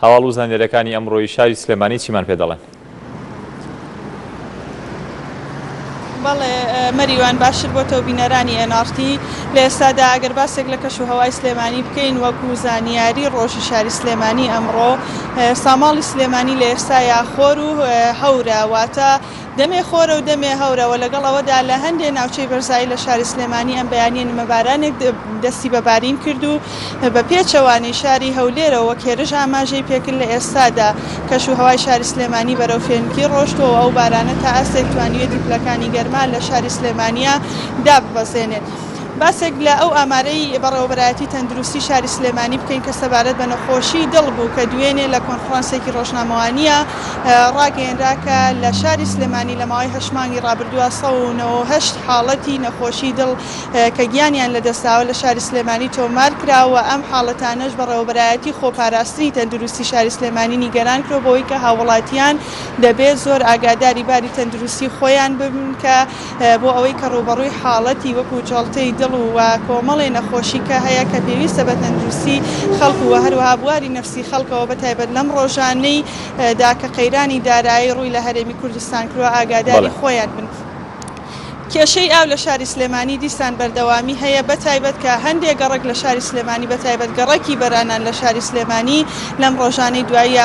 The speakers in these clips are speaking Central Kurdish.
هەواڵ و زانیاریەکانی ئەمڕۆی شاری سلێمانی چیمان پێ دەڵێن؟ بەڵێ مەریوان باشتر بۆتەوە بینەرانی NRT لە ئێستادا ئەگەر باسێک لە کەش و هەوای سلێمانی بکەین وەکو زانیاری ڕۆژی شاری سلێمانی ئەمڕۆ ساماڵی سلێمانی لە ئێستا یاخۆر و هەورە واتە دەمێ خۆرە و دەمێ هەورەوە لەگەڵ ئەوەدا لە هەندێک ناوچەی بەرزایی لە شاری سلێمانی ئەم بەیانیە نمەبارانێک دەستی بەبارین کرد و بە پێچەوانی شاری هەولێرەوە کێرش ئاماژەی پێکرد لە ئێستادا کەش و هەوای شاری سلێمانی بەرەو فێنکی ڕۆشتەوە ئەو بارانە تا ئەستێک توانیوێت دیپلەکانی گەرمان لە شاری سلێمانیە داببەزێنێت. باسێک لە ئەو ئامارەی بەڕێوەبەرایەتی تەندروستی شاری سلێمانی بکەین کە سەبارەت بە نەخۆشی دڵ بوو کە دوێنێ لە کۆنفرانسێکی ڕۆژنامەوانیە ڕاگەیەنرا کە لە شاری سلێمانی لە ماوەی 8 مانگی ڕابردووە 198 حاڵەتی نەخۆشی دڵ کە گیانیان لەدەستاوە لە شاری سلێمانی تۆمار کراوە. ئەم حاڵەتانەش بەڕێوەبەرایەتی خۆپاراستنی تەندروستی شاری سلێمانی نیگەران کرۆ بۆەوەی کە هاوڵاتیان دەبێت زۆر ئاگاداری باری تەندروستی خۆیان ببن کە بۆ ئەوەی کە ڕوبەڕووی حاڵەتی وەکو جەڵتەی دڵ و کۆمەڵی نەخۆشی کە هەیە کە پێویستە بە تەندروستی خەڵکو و هەروەها بواری نەفسی خەڵکەوە بەتایبەت لەم ڕۆژانەی دا کە قەیرانی دارایی ڕووی لە هەرێمی کوردستان کردووە ئاگاداری خۆیان بن. کێشەی ئاو لە شاری سلێمانی دیسان بەردەوامی هەیە بەتایبەت کە هەندێک گەڕک لە شاری سلێمانی بەتایبەت گەڕەکی بەرانان لە شاری سلێمانی لەم ڕۆژانەی دوایی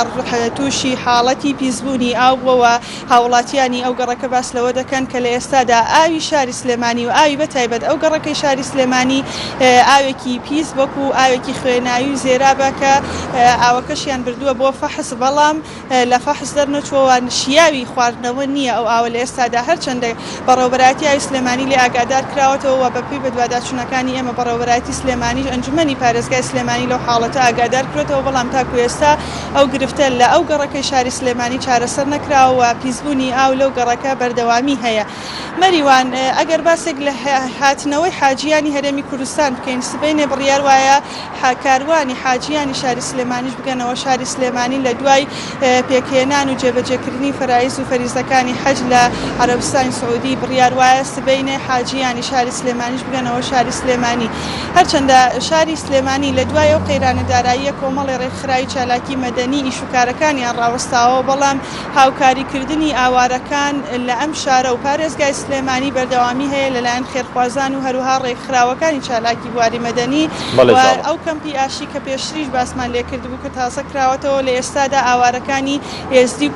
تووشی حاڵەتی پیسبوونی ئاو بووەوە هاوڵاتیانی ئەو گەڕەکە باس لەوە دەکەن کە لە ئێستادا ئاوی شاری سلێمانی و ئاوی بەتایبەت ئەو گەڕەکەی شاری سلێمانی ئاوێکی پیس وەکو ئاوێکی خوێناوی و زێرابە کە ئاوەکەشیان بردووە بۆ فەحس بەڵام لە فەحس دەرنەچووەوە شیاوی خواردنەوە نییە ئەو ئاوە لە ئێستادا هەرچەندە بەڕێوەبەرایەتی سلێمانی لێ ئاگادار کراوەتەوە بەپێی بە دوواداچوونەکانی ئێمە بەڕێوەبەرایەتی سلێمانی ئەنجومەنی پارێزگای سلێمانی لەو حاڵەتە ئاگادار کرێتەوە بەڵام تاکو ئێستا ئەو گرفتە لە ئەو گەڕەکەی شاری سلێمانی چارەسەر نەکراوە پلیسبوونی ئاو لەو گەڕەکە بەردەوامی هەیە. مەریوان ئەگەر باسێک لە هاتنەوەی حاجیانی هەرێمی کوردستان بکەین سبەینێ بڕیار وایە کاروانی حاجیانی شاری سلێمانیش بگەنەوە شاری سلێمانی لە دوای پێکهێنان و جێبەجێکردنی فەرایز و فەریزەکانی حەج لە عەرەبستانی سعودی بڕیار وایە سبەینێ حاجیانی شاری سلێمانیش بگەنەوە شاری سلێمانی. هەرچەندە شاری سلێمانی لە دوای ئەو قەیرانە داراییە کۆمەڵی ڕێکخراوی چالاکی مەدەنی ئیشوکارەکانیان ڕاوەستاوە بەڵام هاوکاریکردنی ئاوارەکان لە ئەم شارە و پارێزگای سلێمانی بەردەوامی هەیە لەلایەن خێرخوازان و هەروها ڕێکخراوەکانی چالاکی بواری مەدەنی ئەو کەمپی ئاشی کە پێشتریش باسمان لێکرد بوو کە تازە کراوەتەوە لە ئێستادا ئاوارەکانی ئێزدی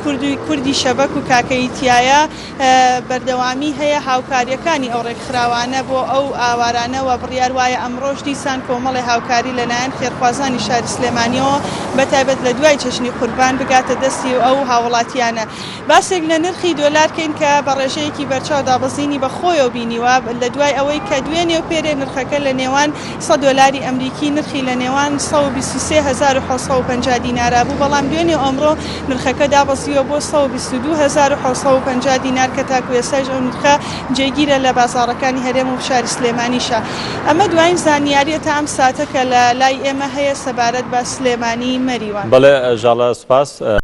کوردی شەبەک و کاکەیتیایە بەردەوامی هەیە هاوکاریەکانی ئەو ڕێکخراوانە بۆ ئەو ئاوارانەوە بڕیار وایە ئەمڕۆژ دیسان کۆمەڵی هاوکاری لەلایەن خێرخوازانی شاری سلێمانیەوە بەتایبەت لە دوای چەشنی قوربان بگاتە دەستی ئەو هاوڵاتیانە. باسێک لە نرخی دۆلارکەین کە بە ڕێژەیەکی بەرچاو دابەزینی بە خۆیەوە بینیوە لە دوای ئەوەی کە دوێنێ و پێرێ نرخەکە لە نێوان 100 دۆلاری ئەمریکی نرخی لە نێوان 123750 دینارا بوو بەڵام دوێنێ ئەمڕۆ نرخەکە دابەزیوە بۆ 122750 دینار کە تاکو ئێستاش ئەو نرخە جێگیرە لە بازاڕەکانی هەرێم و شاری سلێمانیشە. ئەمە دوایین زانیاریە تا ئەم ساتە کە لە لای ئێمە هەیە سەبارەت بە سلێمانی مەریوان. بەڵێ ژاڵە سوپاس.